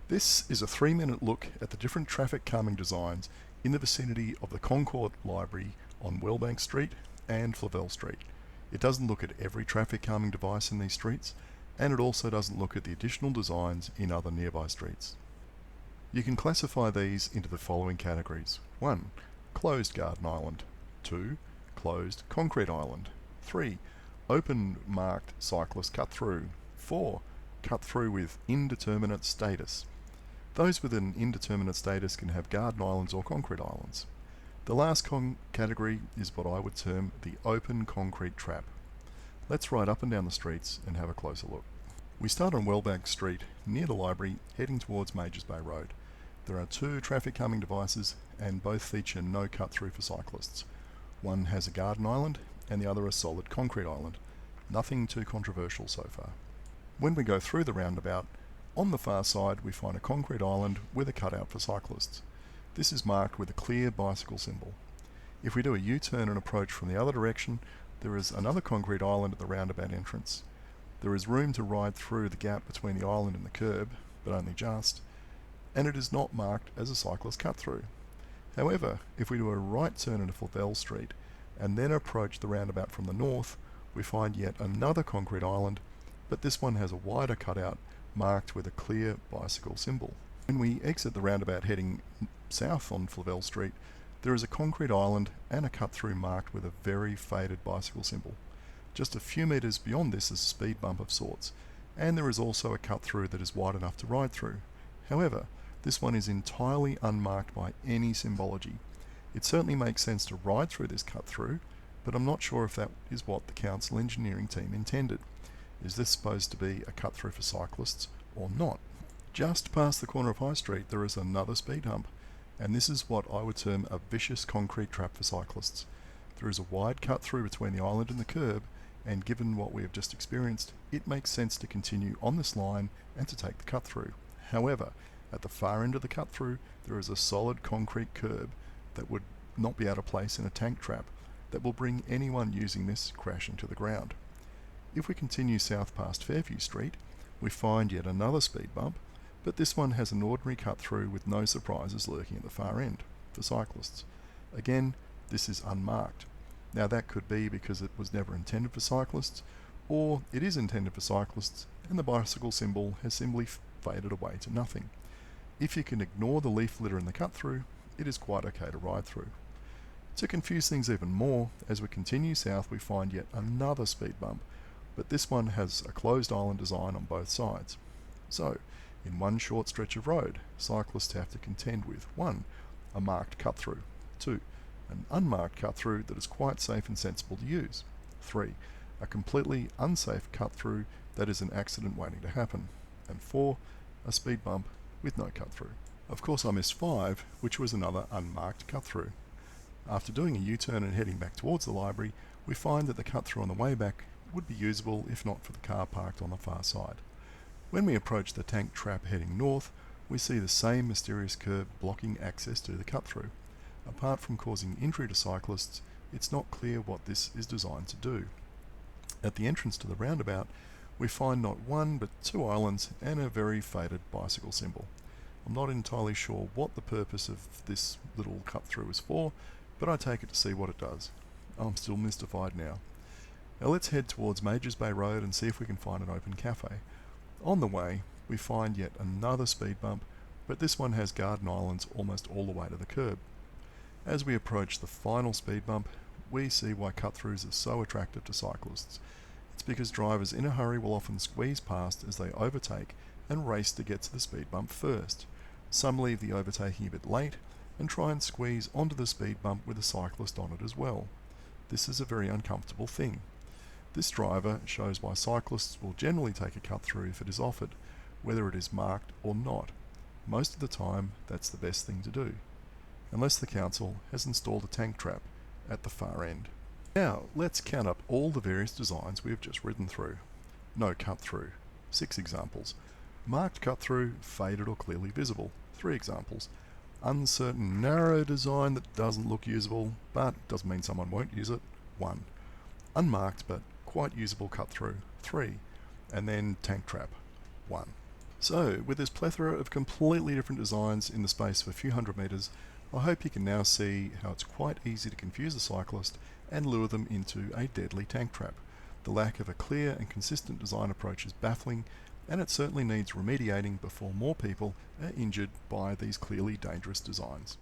This is a 3-minute look at the different traffic calming designs in the vicinity of the Concord Library on Wellbank Street and Flavelle Street. It doesn't look at every traffic calming device in these streets, and it also doesn't look at the additional designs in other nearby streets. You can classify these into the following categories. 1. Closed garden island. 2. Closed concrete island. 3. Open marked cyclist cut through. 4. Cut through with indeterminate status. Those with an indeterminate status can have garden islands or concrete islands. The last category is what I would term the open concrete trap. Let's ride up and down the streets and have a closer look. We start on Wellbank Street near the library heading towards Majors Bay Road. There are 2 traffic calming devices and both feature no cut through for cyclists. One has a garden island and the other a solid concrete island. Nothing too controversial so far. When we go through the roundabout, on the far side we find a concrete island with a cutout for cyclists. This is marked with a clear bicycle symbol. If we do a U-turn and approach from the other direction, there is another concrete island at the roundabout entrance. There is room to ride through the gap between the island and the curb, but only just, and it is not marked as a cyclist cut through. However, if we do a right turn into Flavelle Street and then approach the roundabout from the north, we find yet another concrete island, but this one has a wider cutout marked with a clear bicycle symbol. When we exit the roundabout heading south on Flavelle Street, there is a concrete island and a cut-through marked with a very faded bicycle symbol. Just a few metres beyond this is a speed bump of sorts, and there is also a cut-through that is wide enough to ride through. However, this one is entirely unmarked by any symbology. It certainly makes sense to ride through this cut-through, but I'm not sure if that is what the council engineering team intended. Is this supposed to be a cut-through for cyclists or not? Just past the corner of High Street there is another speed hump, and this is what I would term a vicious concrete trap for cyclists. There is a wide cut-through between the island and the curb, and given what we have just experienced, it makes sense to continue on this line and to take the cut-through. However, at the far end of the cut-through there is a solid concrete curb that would not be out of place in a tank trap that will bring anyone using this crashing to the ground. If we continue south past Fairview Street, we find yet another speed bump, but this one has an ordinary cut-through with no surprises lurking at the far end for cyclists. Again, this is unmarked. Now that could be because it was never intended for cyclists, or it is intended for cyclists and the bicycle symbol has simply faded away to nothing. If you can ignore the leaf litter in the cut-through, it is quite okay to ride through. To confuse things even more, as we continue south we find yet another speed bump, but this one has a closed island design on both sides. So, in one short stretch of road, cyclists have to contend with 1. A marked cut-through. 2. An unmarked cut-through that is quite safe and sensible to use. 3. A completely unsafe cut-through that is an accident waiting to happen. And 4. A speed bump with no cut-through. Of course I missed 5, which was another unmarked cut-through. After doing a U-turn and heading back towards the library, we find that the cut-through on the way back would be usable if not for the car parked on the far side. When we approach the tank trap heading north, we see the same mysterious curb blocking access to the cut-through. Apart from causing injury to cyclists, it's not clear what this is designed to do. At the entrance to the roundabout, we find not 1 but 2 islands and a very faded bicycle symbol. I'm not entirely sure what the purpose of this little cut-through is for, but I take it to see what it does. I'm still mystified now. Now let's head towards Majors Bay Road and see if we can find an open cafe. On the way, we find yet another speed bump, but this one has garden islands almost all the way to the curb. As we approach the final speed bump, we see why cut-throughs are so attractive to cyclists. It's because drivers in a hurry will often squeeze past as they overtake and race to get to the speed bump first. Some leave the overtaking a bit late and try and squeeze onto the speed bump with a cyclist on it as well. This is a very uncomfortable thing. This driver shows why cyclists will generally take a cut-through if it is offered, whether it is marked or not. Most of the time, that's the best thing to do, unless the council has installed a tank trap at the far end. Now, let's count up all the various designs we have just ridden through. No cut-through, 6 examples. Marked cut-through, faded or clearly visible, 3 examples. Uncertain narrow design that doesn't look usable, but doesn't mean someone won't use it, 1. Unmarked but quite usable cut-through, 3. And then tank trap, 1. So, with this plethora of completely different designs in the space of a few hundred metres, I hope you can now see how it's quite easy to confuse a cyclist and lure them into a deadly tank trap. The lack of a clear and consistent design approach is baffling, and it certainly needs remediating before more people are injured by these clearly dangerous designs.